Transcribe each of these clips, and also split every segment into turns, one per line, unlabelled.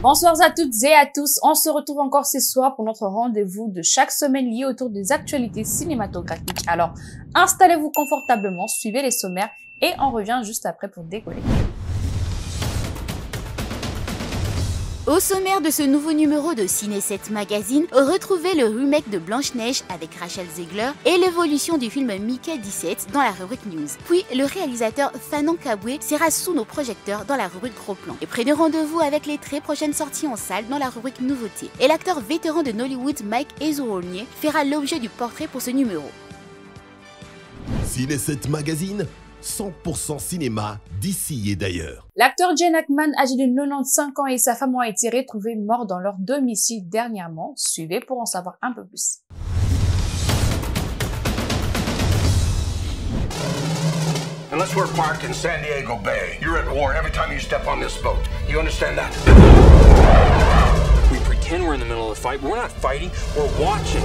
Bonsoir à toutes et à tous, on se retrouve encore ce soir pour notre rendez-vous de chaque semaine lié autour des actualités cinématographiques. Alors, installez-vous confortablement, suivez les sommaires et on revient juste après pour décoller.
Au sommaire de ce nouveau numéro de Ciné 7 Magazine, retrouvez le remake de Blanche-Neige avec Rachel Zegler et l'évolution du film Mickey 17 dans la rubrique News. Puis le réalisateur Fanon Kabwe sera sous nos projecteurs dans la rubrique Gros Plan. Et prenez rendez-vous avec les très prochaines sorties en salle dans la rubrique Nouveautés. Et l'acteur vétéran de Nollywood Mike Ezuolnie fera l'objet du portrait pour ce numéro.
Ciné 7 Magazine, 100% cinéma d'ici et d'ailleurs.
L'acteur Gene Hackman, âgé de 95 ans, et sa femme ont été retrouvés morts dans leur domicile dernièrement. Suivez pour en savoir un peu plus.
Unless we're parked in San Diego Bay, you're at war every time you step on this boat. You understand that?
We pretend we're in the middle of a fight, but we're not fighting, we're watching.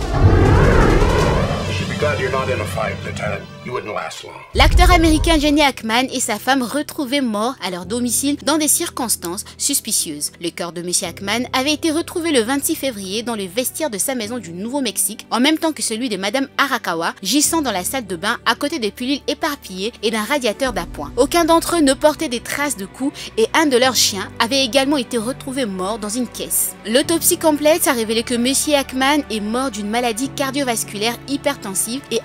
You should be glad you're not in a fight, Lieutenant. You wouldn't last long.
L'acteur américain Gene Hackman et sa femme retrouvés morts à leur domicile dans des circonstances suspicieuses. Le corps de Monsieur Hackman avait été retrouvé le 26 février dans les vestiaires de sa maison du Nouveau-Mexique, en même temps que celui de Madame Arakawa, gissant dans la salle de bain à côté des pilules éparpillées et d'un radiateur d'appoint. Aucun d'entre eux ne portait des traces de coups et un de leurs chiens avait également été retrouvé mort dans une caisse. L'autopsie complète a révélé que Monsieur Hackman est mort d'une maladie cardiovasculaire hypertensive et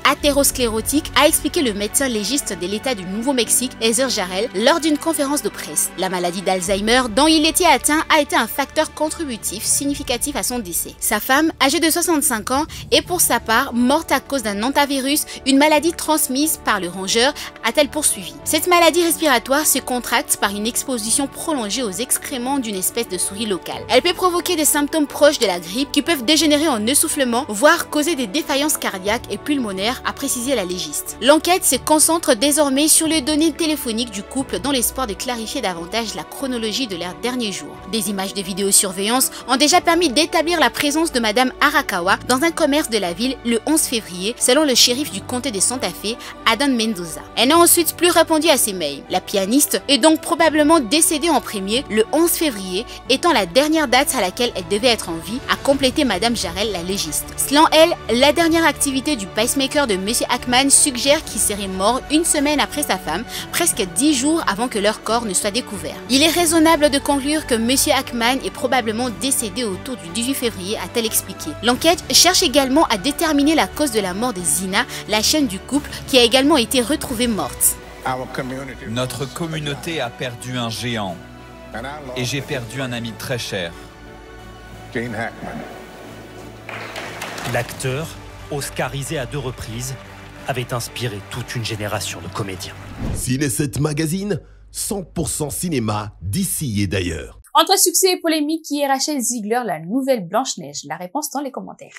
athérosclérotique, a expliqué le médecin légiste de l'État du Nouveau-Mexique, Heather Jarrell, lors d'une conférence de presse. La maladie d'Alzheimer dont il était atteint a été un facteur contributif significatif à son décès. Sa femme, âgée de 65 ans, est pour sa part morte à cause d'un hantavirus, une maladie transmise par le rongeur, a-t-elle poursuivi. Cette maladie respiratoire se contracte par une exposition prolongée aux excréments d'une espèce de souris locale. Elle peut provoquer des symptômes proches de la grippe qui peuvent dégénérer en essoufflement, voire causer des défaillances cardiaques et pulmonaires, a précisé la légiste. L'enquête se concentre désormais sur les données téléphoniques du couple dans l'espoir de clarifier davantage la chronologie de leurs derniers jours. Des images de vidéosurveillance ont déjà permis d'établir la présence de Madame Arakawa dans un commerce de la ville le 11 février, selon le shérif du comté de Santa Fe, Adam Mendoza. Elle n'a ensuite plus répondu à ses mails. La pianiste est donc probablement décédée en premier le 11 février, étant la dernière date à laquelle elle devait être en vie, a complété Madame Jarrell, la légiste. Selon elle, la dernière activité du pacemaker de Monsieur Hackman suggère qu'il serait mort une semaine après sa femme, presque 10 jours avant que leur corps ne soit découvert. Il est raisonnable de conclure que Monsieur Hackman est probablement décédé autour du 18 février, a-t-elle expliqué. L'enquête cherche également à déterminer la cause de la mort de Zina, la chienne du couple, qui a également été retrouvée morte.
Notre communauté a perdu un géant et j'ai perdu un ami très cher.
Gene Hackman.
L'acteur, oscarisé à 2 reprises, avait inspiré toute une génération de comédiens.
Ciné 7 Magazine, 100% cinéma d'ici et d'ailleurs.
Entre succès et polémique, qui est Rachel Zegler, la nouvelle Blanche-Neige? La réponse dans les commentaires.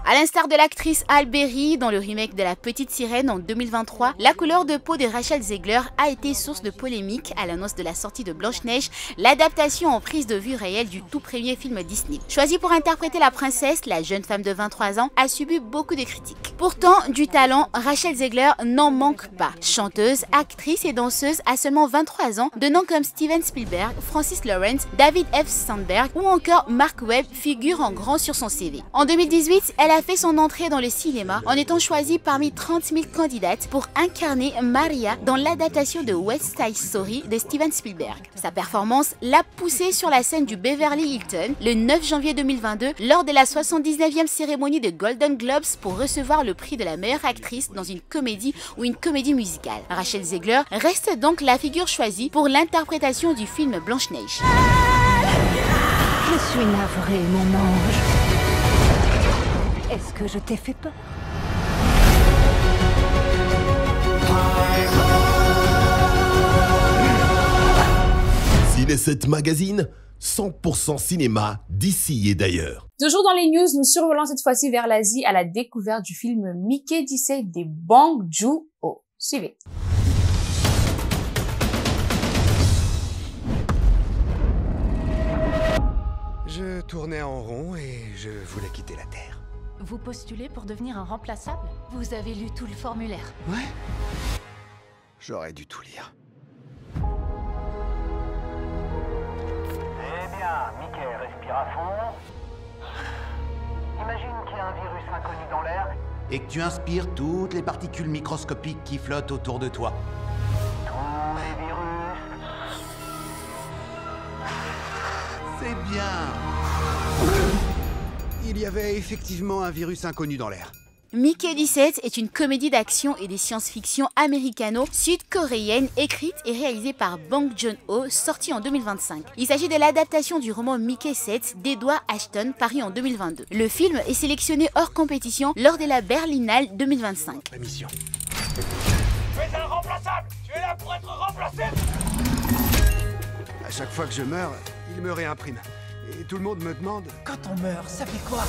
À l'instar de l'actrice Halle Berry dans le remake de La Petite Sirène en 2023, la couleur de peau de Rachel Zegler a été source de polémique à l'annonce de la sortie de Blanche-Neige, l'adaptation en prise de vue réelle du tout premier film Disney. Choisie pour interpréter la princesse, la jeune femme de 23 ans a subi beaucoup de critiques. Pourtant, du talent, Rachel Zegler n'en manque pas. Chanteuse, actrice et danseuse à seulement 23 ans, de noms comme Steven Spielberg, Francis Lawrence, David F. Sandberg ou encore Mark Webb figurent en grand sur son CV. En 2018, elle a fait son entrée dans le cinéma en étant choisie parmi 30 000 candidates pour incarner Maria dans l'adaptation de West Side Story de Steven Spielberg. Sa performance l'a poussée sur la scène du Beverly Hilton le 9 janvier 2022 lors de la 79e cérémonie de Golden Globes pour recevoir le prix de la meilleure actrice dans une comédie ou une comédie musicale. Rachel Zegler reste donc la figure choisie pour l'interprétation du film Blanche-Neige.
Je suis navrée, mon ange. Est-ce que je t'ai fait peur?
Ciné 7 Magazine, 100% cinéma d'ici et d'ailleurs.
Toujours dans les news, nous survolons cette fois-ci vers l'Asie à la découverte du film Mickey 17 des Bong Joon-ho. Suivez.
Je tournais en rond et je voulais quitter la Terre.
Vous postulez pour devenir un remplaçable? Vous avez lu tout le formulaire?
Ouais. J'aurais dû tout lire.
Eh bien, Mickey, respire à fond. Imagine qu'il y a un virus inconnu dans l'air.
Et que tu inspires toutes les particules microscopiques qui flottent autour de toi.
Tous les virus.
C'est bien. Il y avait effectivement un virus inconnu dans l'air.
Mickey 17 est une comédie d'action et des science-fiction américano-sud-coréenne écrite et réalisée par Bong Joon-ho, sortie en 2025. Il s'agit de l'adaptation du roman Mickey 7 d'Edward Ashton, paru en 2022. Le film est sélectionné hors compétition lors de la Berlinale 2025.
La mission.
Tu es irremplaçable. Tu es là pour être remplacé.
À chaque fois que je meurs, il me réimprime. Et tout le monde me demande...
Quand on meurt, ça fait quoi?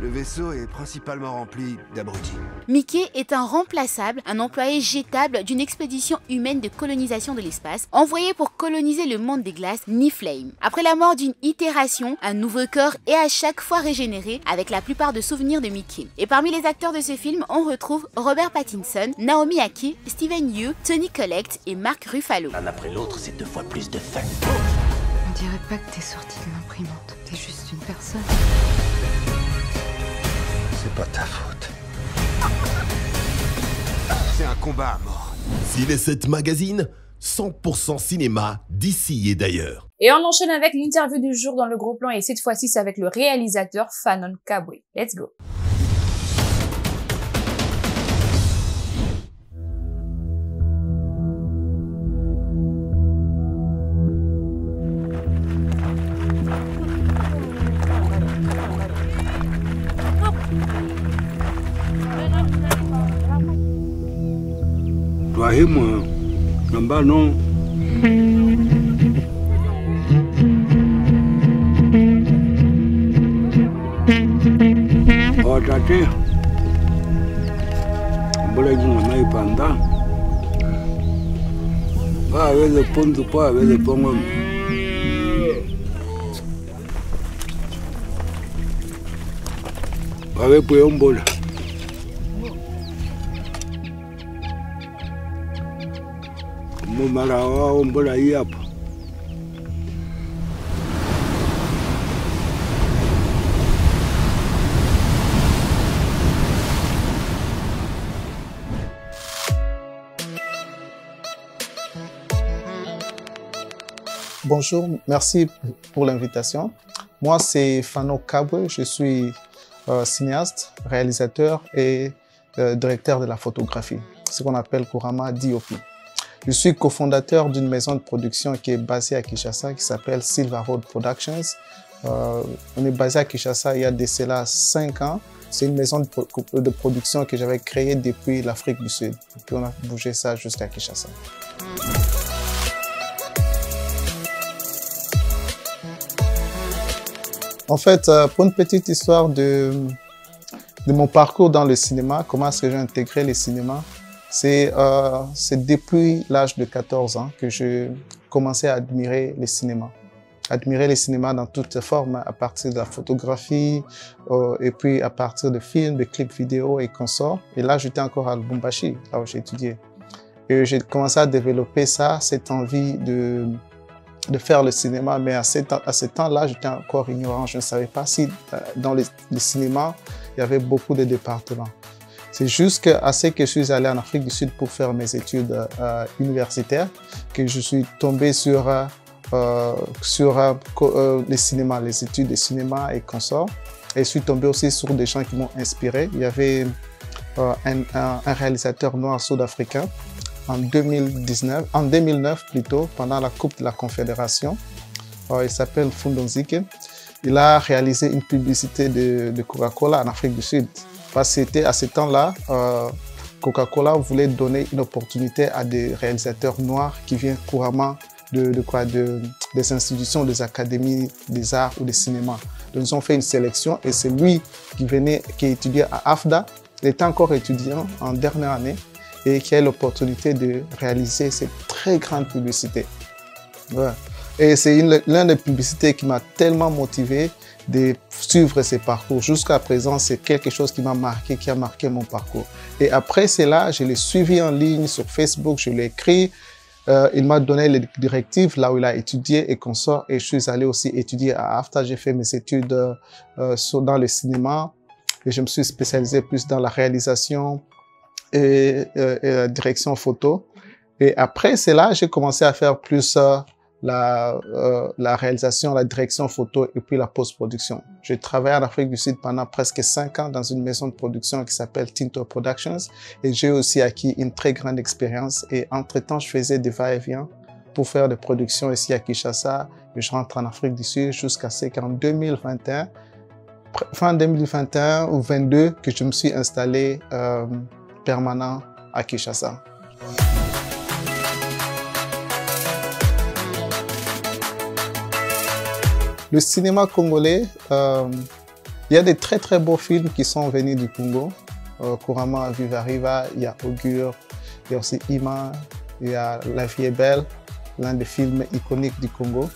Le vaisseau est principalement rempli d'abrutis.
Mickey est un remplaçable, un employé jetable d'une expédition humaine de colonisation de l'espace, envoyé pour coloniser le monde des glaces Niflheim. Après la mort d'une itération, un nouveau corps est à chaque fois régénéré, avec la plupart de souvenirs de Mickey. Et parmi les acteurs de ce film, on retrouve Robert Pattinson, Naomi Ackie, Steven Yeun, Toni Collette et Mark Ruffalo.
L'un après l'autre, c'est 2 fois plus de fun.
On dirait pas que t'es sorti de l'imprimante. T'es juste une personne.
C'est pas ta faute. C'est un combat à mort.
Ciné 7 Magazine, 100% cinéma d'ici et d'ailleurs.
Et on enchaîne avec l'interview du jour dans le gros plan et cette fois-ci c'est avec le réalisateur Fanon Kabwe. Let's go.
Moi, namba non. Oh tate, boleh juga mai pandang. Pa avele pontu, pa avele pongom. Ave pueon bola.
Bonjour, merci pour l'invitation. Moi, c'est Fanon Kabwe, je suis cinéaste, réalisateur et directeur de la photographie, ce qu'on appelle couramment DOP. Je suis cofondateur d'une maison de production qui est basée à Kinshasa, qui s'appelle Silver Road Productions. On est basé à Kinshasa il y a de cela 5 ans. C'est une maison de production que j'avais créée depuis l'Afrique du Sud. Et puis on a bougé ça jusqu'à Kinshasa. En fait, pour une petite histoire de mon parcours dans le cinéma, comment est-ce que j'ai intégré le cinéma, c'est depuis l'âge de 14 ans que je commençais à admirer le cinéma. Admirer le cinéma dans toutes ses formes, à partir de la photographie, et puis à partir de films, de clips vidéo et consorts. Et là, j'étais encore à Lubumbashi, là où j'ai étudié. Et j'ai commencé à développer ça, cette envie de faire le cinéma, mais à ce temps-là, j'étais encore ignorant. Je ne savais pas si dans le cinéma, il y avait beaucoup de départements. C'est juste qu'à ce que je suis allé en Afrique du Sud pour faire mes études universitaires, que je suis tombé sur le cinéma, les études de cinéma et consorts. Et je suis tombé aussi sur des gens qui m'ont inspiré. Il y avait un réalisateur noir sud-africain en 2009 plutôt, pendant la Coupe de la Confédération. Il s'appelle Fundonzike. Il a réalisé une publicité de Coca-Cola en Afrique du Sud. Parce que c'était à ce temps-là, Coca-Cola voulait donner une opportunité à des réalisateurs noirs qui viennent couramment des institutions, des académies des arts ou des cinémas. Donc ils ont fait une sélection et c'est lui qui étudiait à AFDA. Il était encore étudiant en dernière année et qui a eu l'opportunité de réaliser cette très grande publicité. Ouais. Et c'est l'une des publicités qui m'a tellement motivé de suivre ces parcours. Jusqu'à présent, c'est quelque chose qui m'a marqué, qui a marqué mon parcours. Et après cela, je l'ai suivi en ligne sur Facebook, je l'ai écrit. Il m'a donné les directives là où il a étudié et consort. Et je suis allé aussi étudier à AFTA. J'ai fait mes études dans le cinéma et je me suis spécialisé plus dans la réalisation et la direction photo. Et après cela, j'ai commencé à faire plus la réalisation, la direction photo et puis la post-production. J'ai travaillé en Afrique du Sud pendant presque 5 ans dans une maison de production qui s'appelle Tinto Productions et j'ai aussi acquis une très grande expérience et entre-temps, je faisais des va-et-vient pour faire des productions ici à Kinshasa et je rentre en Afrique du Sud jusqu'à ce qu'en 2021, fin 2021 ou 2022, que je me suis installé permanent à Kinshasa. Le cinéma congolais, il y a des très très beaux films qui sont venus du Congo. Couramment à Viva Riva, il y a Augure, il y a aussi Ima, il y a La vie est belle, l'un des films iconiques du Congo.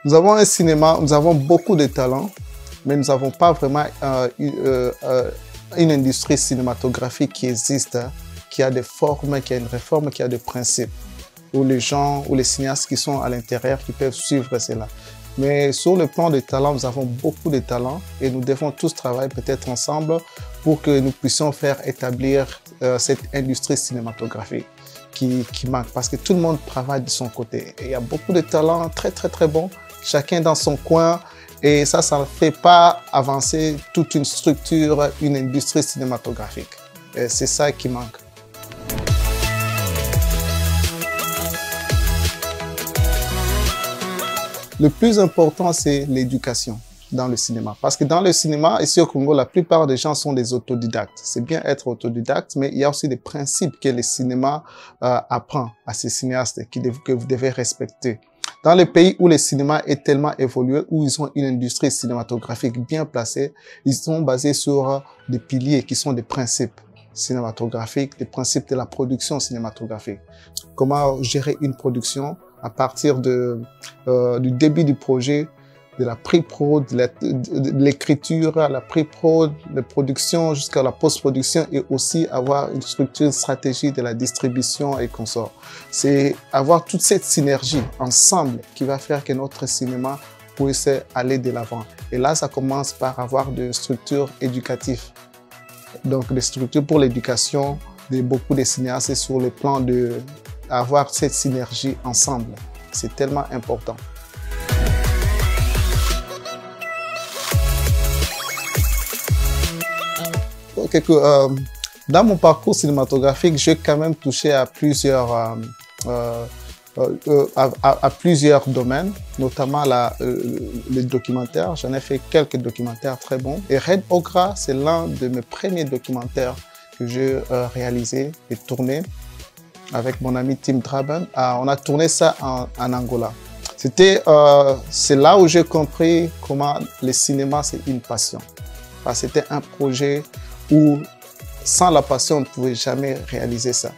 Nous avons un cinéma, nous avons beaucoup de talents, mais nous n'avons pas vraiment une industrie cinématographique qui existe, qui a des formes, qui a une réforme, qui a des principes, où les gens, ou les cinéastes qui sont à l'intérieur, qui peuvent suivre cela. Mais sur le plan des talents, nous avons beaucoup de talents et nous devons tous travailler peut-être ensemble pour que nous puissions faire établir cette industrie cinématographique qui manque. Parce que tout le monde travaille de son côté. Et il y a beaucoup de talents très très très bons, chacun dans son coin. Et ça ne fait pas avancer toute une structure, une industrie cinématographique. C'est ça qui manque. Le plus important, c'est l'éducation dans le cinéma. Parce que dans le cinéma, ici au Congo, la plupart des gens sont des autodidactes. C'est bien être autodidacte, mais il y a aussi des principes que le cinéma apprend à ces cinéastes que vous devez respecter. Dans les pays où le cinéma est tellement évolué, où ils ont une industrie cinématographique bien placée, ils sont basés sur des piliers qui sont des principes cinématographiques, des principes de la production cinématographique. Comment gérer une production à partir du début du projet, de la pré-prod, de l'écriture, à la pré-prod, de production jusqu'à la post-production et aussi avoir une structure stratégique de la distribution et consorts. C'est avoir toute cette synergie ensemble qui va faire que notre cinéma puisse aller de l'avant. Et là, ça commence par avoir des structures éducatives. Donc, des structures pour l'éducation de beaucoup de cinéastes sur le plan de avoir cette synergie ensemble. C'est tellement important. Dans mon parcours cinématographique, j'ai quand même touché à plusieurs domaines, notamment les documentaires. J'en ai fait quelques documentaires très bons. Et Red Okra, c'est l'un de mes premiers documentaires que j'ai réalisé et tourné avec mon ami Tim Draben. On a tourné ça en Angola. C'est là où j'ai compris comment le cinéma, c'est une passion. C'était un projet où, sans la passion, on ne pouvait jamais réaliser ça.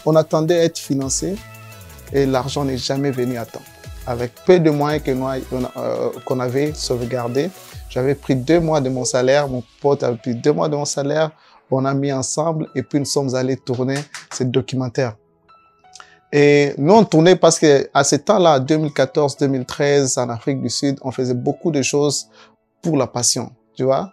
On attendait à être financé et l'argent n'est jamais venu à temps. Avec peu de moyens qu'on avait sauvegardés, j'avais pris 2 mois de mon salaire, mon pote avait pris 2 mois de mon salaire, on a mis ensemble et puis nous sommes allés tourner ce documentaire. Et nous, on tournait parce qu'à ce temps-là, 2014-2013, en Afrique du Sud, on faisait beaucoup de choses pour la passion, tu vois.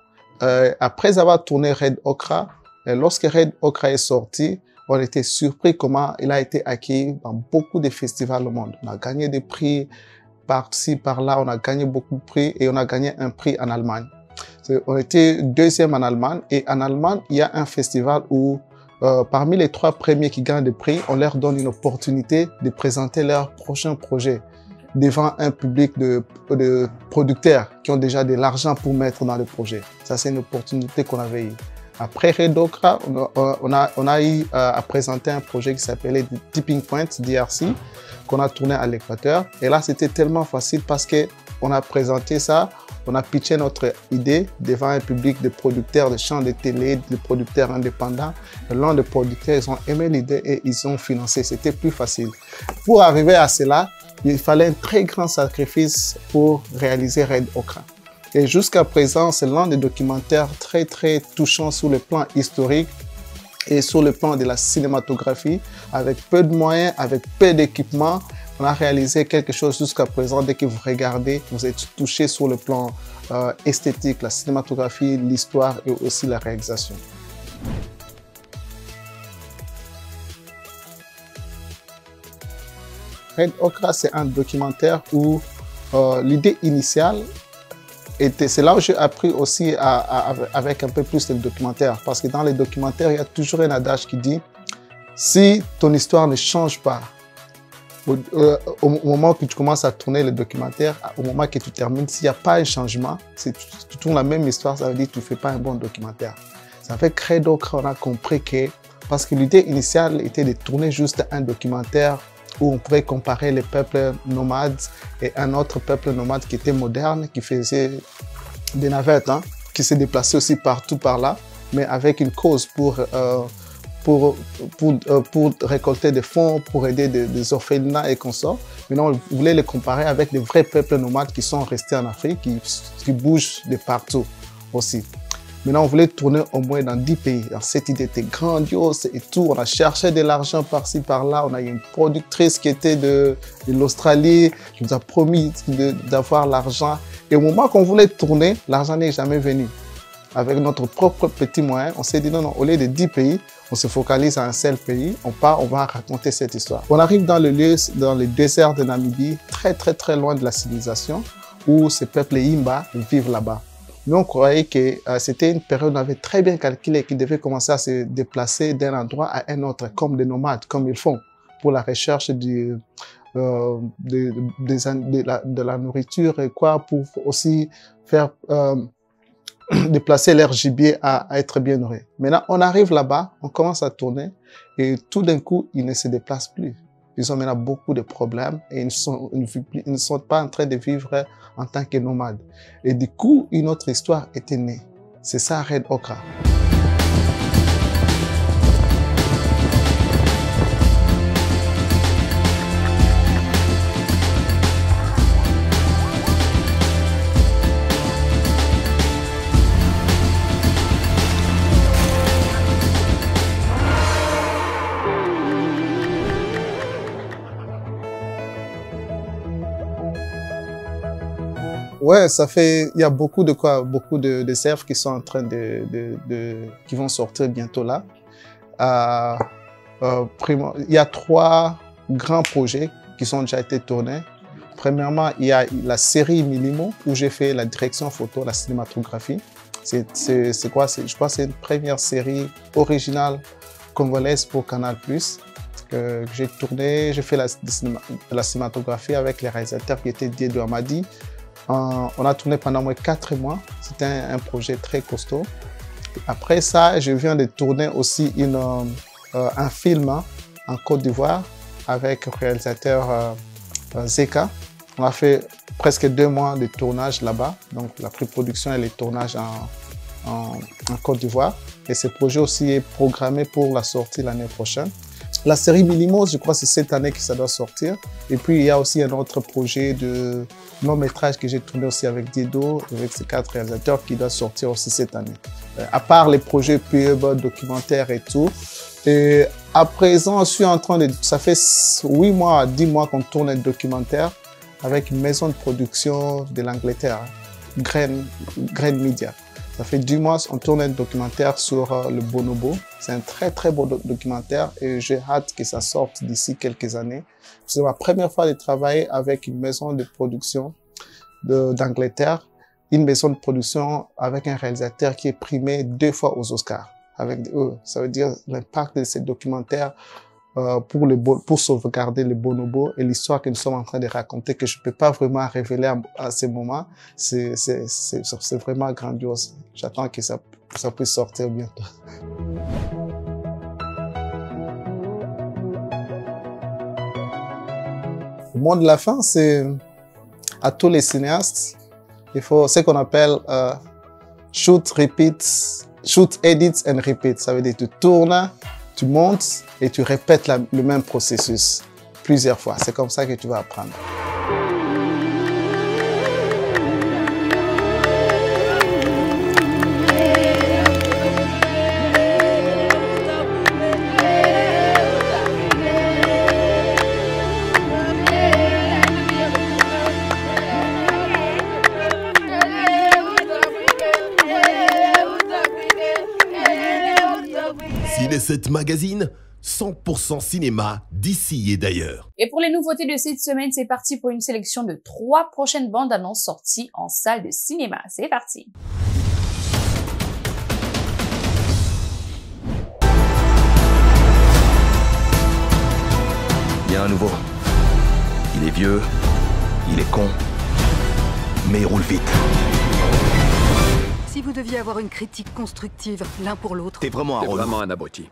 Après avoir tourné Red Okra, lorsque Red Okra est sorti, on était surpris comment il a été accueilli dans beaucoup de festivals au monde. On a gagné des prix par-ci, par-là, on a gagné beaucoup de prix et on a gagné un prix en Allemagne. On était 2e en Allemagne et en Allemagne, il y a un festival où parmi les 3 premiers qui gagnent des prix, on leur donne une opportunité de présenter leur prochain projet devant un public de producteurs qui ont déjà de l'argent pour mettre dans le projet. Ça, c'est une opportunité qu'on avait eue. Après Red Okra, on a eu à présenter un projet qui s'appelait Tipping Point, DRC, qu'on a tourné à l'Équateur. Et là, c'était tellement facile parce qu'on a présenté ça, On a pitché notre idée devant un public de producteurs de chaînes de télé, de producteurs indépendants. L'un des producteurs, ils ont aimé l'idée et ils ont financé. C'était plus facile. Pour arriver à cela, il fallait un très grand sacrifice pour réaliser Red Okra. Et jusqu'à présent, c'est l'un des documentaires très touchants sur le plan historique et sur le plan de la cinématographie. Avec peu de moyens, avec peu d'équipements, on a réalisé quelque chose jusqu'à présent. Dès que vous regardez, vous êtes touché sur le plan esthétique, la cinématographie, l'histoire et aussi la réalisation. Red Okra, c'est un documentaire où l'idée initiale était, c'est là où j'ai appris aussi avec un peu plus de documentaire. Parce que dans les documentaires, il y a toujours un adage qui dit « Si ton histoire ne change pas, au moment que tu commences à tourner le documentaire, au moment que tu termines, s'il n'y a pas un changement, si tu tournes la même histoire, ça veut dire que tu ne fais pas un bon documentaire. » Ça fait que Red Okra, on a compris que, parce que l'idée initiale était de tourner juste un documentaire où on pouvait comparer les peuples nomades et un autre peuple nomade qui était moderne, qui faisait des navettes, hein, qui se déplaçait aussi partout par là, mais avec une cause pour récolter des fonds, pour aider des orphelinats et consorts. Maintenant, on voulait les comparer avec des vrais peuples nomades qui sont restés en Afrique, qui bougent de partout aussi. Maintenant, on voulait tourner au moins dans 10 pays. Alors, cette idée était grandiose et tout. On a cherché de l'argent par-ci, par-là. On a eu une productrice qui était de l'Australie, qui nous a promis d'avoir l'argent. Et au moment qu'on voulait tourner, l'argent n'est jamais venu. Avec notre propre petit moyen, on s'est dit non, au lieu de 10 pays, on se focalise à un seul pays. On part, on va raconter cette histoire. On arrive dans le lieu, dans le désert de Namibie, très loin de la civilisation, où ces peuples Himba vivent là-bas. Nous, on croyait que c'était une période où on avait très bien calculé qu'ils devaient commencer à se déplacer d'un endroit à un autre, comme des nomades, comme ils font, pour la recherche de la nourriture et quoi, pour aussi faire déplacer leur gibier à être bien nourri. Maintenant, on arrive là-bas, on commence à tourner et tout d'un coup, ils ne se déplacent plus. Ils ont maintenant beaucoup de problèmes et ils ne sont pas en train de vivre en tant que nomades. Et du coup, une autre histoire était née. C'est ça, Red Okra. Ouais, ça fait, il y a beaucoup de cerfs qui sont en train qui vont sortir bientôt là. Il y a 3 grands projets qui sont déjà été tournés. Premièrement, il y a la série Milimo où j'ai fait la direction photo, la cinématographie. C'est quoi? Je crois que c'est une première série originale congolaise pour Canal+. Que j'ai tourné, j'ai fait la cinématographie avec les réalisateurs qui étaient Diedou Amadi. On a tourné pendant moins 4 mois. C'était un projet très costaud. Après ça, je viens de tourner aussi un film en Côte d'Ivoire avec le réalisateur Zeka. On a fait presque 2 mois de tournage là-bas. Donc la pré-production et les tournages en Côte d'Ivoire. Et ce projet aussi est programmé pour la sortie l'année prochaine. La série Milimo, je crois que c'est cette année que ça doit sortir. Et puis, il y a aussi un autre projet de long-métrage que j'ai tourné aussi avec Dido, avec ces 4 réalisateurs, qui doit sortir aussi cette année. À part les projets pub, documentaires et tout. Et à présent, je suis en train de... Ça fait 8 mois, 10 mois qu'on tourne un documentaire avec une maison de production de l'Angleterre, Grain Media. Ça fait 10 mois qu'on tourne un documentaire sur le bonobo. C'est un très beau documentaire et j'ai hâte que ça sorte d'ici quelques années. C'est ma première fois de travailler avec une maison de production d'Angleterre. Une maison de production avec un réalisateur qui est primé 2 fois aux Oscars. Avec eux, ça veut dire l'impact de ces documentaires pour sauvegarder les bonobos et l'histoire que nous sommes en train de raconter, que je ne peux pas vraiment révéler à ce moment. C'est vraiment grandiose. J'attends que ça puisse sortir bientôt. Le mot de la fin, c'est à tous les cinéastes, Il faut ce qu'on appelle shoot, repeat, shoot, edit and repeat. Ça veut dire tu tournes, tu montes et tu répètes le même processus plusieurs fois. C'est comme ça que tu vas apprendre.
Ciné7 Magazine, 100% cinéma d'ici et d'ailleurs.
Et pour les nouveautés de cette semaine, c'est parti pour une sélection de 3 prochaines bandes annonces sorties en salle de cinéma. C'est parti.
Il y a un nouveau. Il est vieux, il est con, mais il roule vite.
Si vous deviez avoir une critique constructive l'un pour l'autre...
T'es vraiment
un abruti.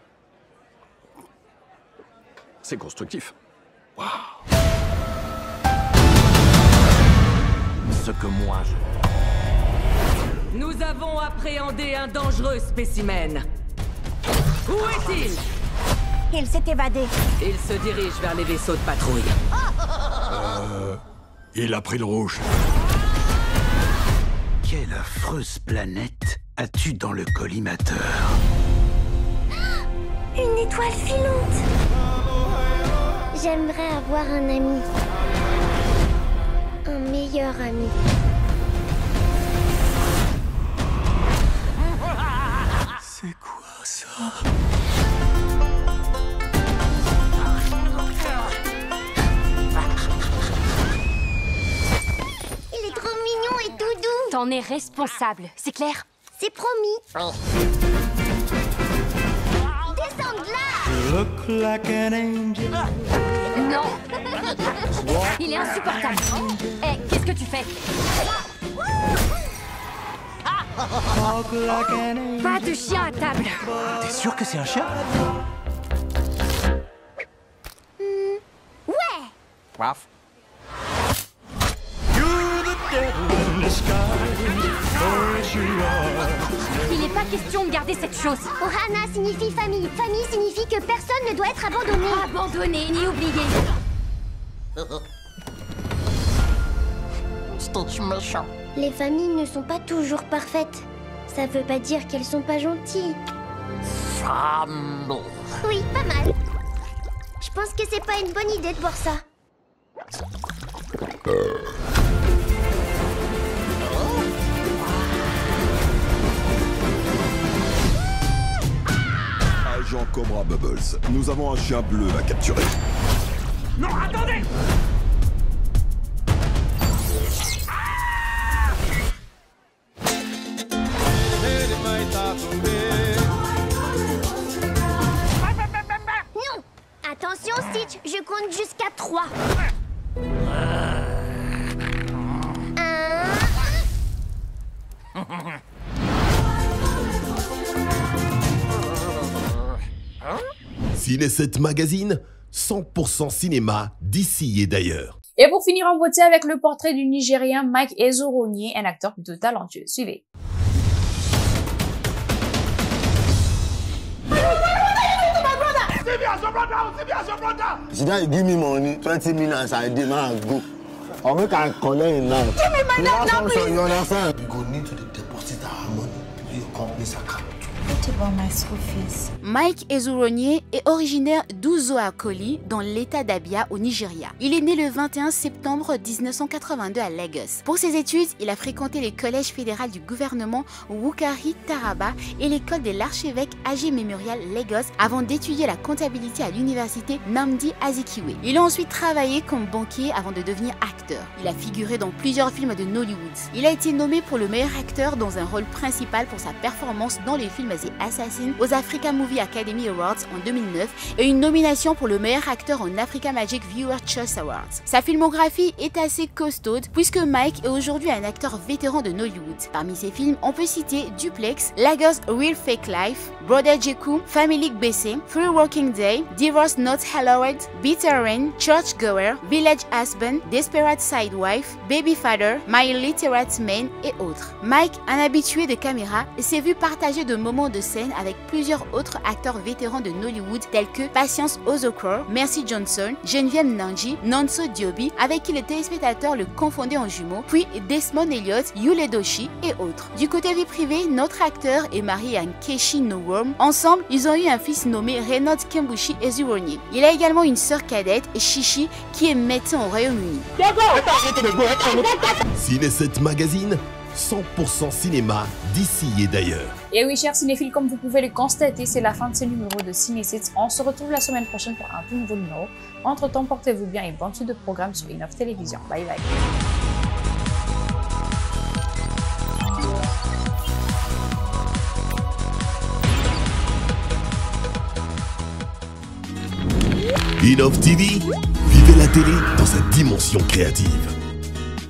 C'est constructif.
Wow. Ce que moi je...
Nous avons appréhendé un dangereux spécimen. Où est-il?
Il s'est évadé.
Il se dirige vers les vaisseaux de patrouille.
Il a pris le rouge.
Quelle affreuse planète as-tu dans le collimateur?
Une étoile filante. J'aimerais avoir un ami. Un meilleur ami.
C'est quoi ça?
Il est trop mignon et tout doux.
T'en es responsable, c'est clair?
C'est promis. Descends de là.
You look like an angel. Non. Il est insupportable. Hé, qu'est-ce que tu fais? Pas de chien à table.
T'es sûr que c'est un chien?
Ouais.
Waf.
Il n'est pas question de garder cette chose.
Ohana signifie famille. Famille signifie que personne ne doit être abandonné.
Abandonné ni oublié.
Stitch méchant. Les familles ne sont pas toujours parfaites. Ça veut pas dire qu'elles sont pas gentilles.
Famille.
Oui, pas mal. Je pense que c'est pas une bonne idée de boire ça.
Agent Cobra Bubbles, nous avons un chien bleu à capturer.
Non, attendez!
Non! Attention, Stitch, je compte jusqu'à 3. 1...
Ciné7 Magazine, 100% cinéma d'ici et d'ailleurs.
Et pour finir en beauté avec le portrait du Nigérien Mike Ezoronye, un acteur plutôt talentueux. Suivez.
Should I give me money? 20 minutes I demand go. Or make I collect now.
Give me my dad now, please.
You understand? You go need to deposit our money to your company's account.
What about my school fees?
Mike Ezoronye est originaire d'Uzoakoli, dans l'état d'Abia au Nigeria. Il est né le 21 septembre 1982 à Lagos. Pour ses études, il a fréquenté les collèges fédéraux du gouvernement Wukari Taraba et l'école de l'archevêque Ag Memorial Lagos avant d'étudier la comptabilité à l'université Nnamdi Azikiwe. Il a ensuite travaillé comme banquier avant de devenir acteur. Il a figuré dans plusieurs films de Nollywood. Il a été nommé pour le meilleur acteur dans un rôle principal pour sa performance dans les films Film The Assassin aux Africa Movie Academy Awards en 2009 et une nomination pour le meilleur acteur en Africa Magic Viewer Choice Awards. Sa filmographie est assez costaude puisque Mike est aujourd'hui un acteur vétéran de Nollywood. Parmi ses films, on peut citer Duplex, Lagos Real Fake Life, Brother Jeku, Family BC, Free Working Day, Divorce Not Hallowed, Bitter Rain, Churchgoer, Village Husband, Desperate Sidewife, Baby Father, My Literate Man et autres. Mike, un habitué de caméra, s'est vu partager de moments de scène avec plusieurs autres acteurs vétérans de Nollywood tels que Patience Ozokro, Mercy Johnson, Geneviève Nandji, Nonso Diobi, avec qui les téléspectateurs le confondaient en jumeaux, puis Desmond Elliott, Yul Edochie et autres. Du côté vie privée, notre acteur est marié à Nkechi Nworm. Ensemble, ils ont eu un fils nommé Renaud Kembushi Ezuronyi. Il a également une sœur cadette, Chichi, qui est médecin au Royaume-Uni.
Ciné7 Magazine, 100% cinéma d'ici et d'ailleurs.
Et oui, chers cinéphiles, comme vous pouvez le constater, c'est la fin de ce numéro de Ciné7. On se retrouve la semaine prochaine pour un tout nouveau numéro. Entre temps, portez-vous bien et bonne suite de programmes sur Innov Télévision. Bye bye.
Innov TV, vivez la télé dans sa dimension créative.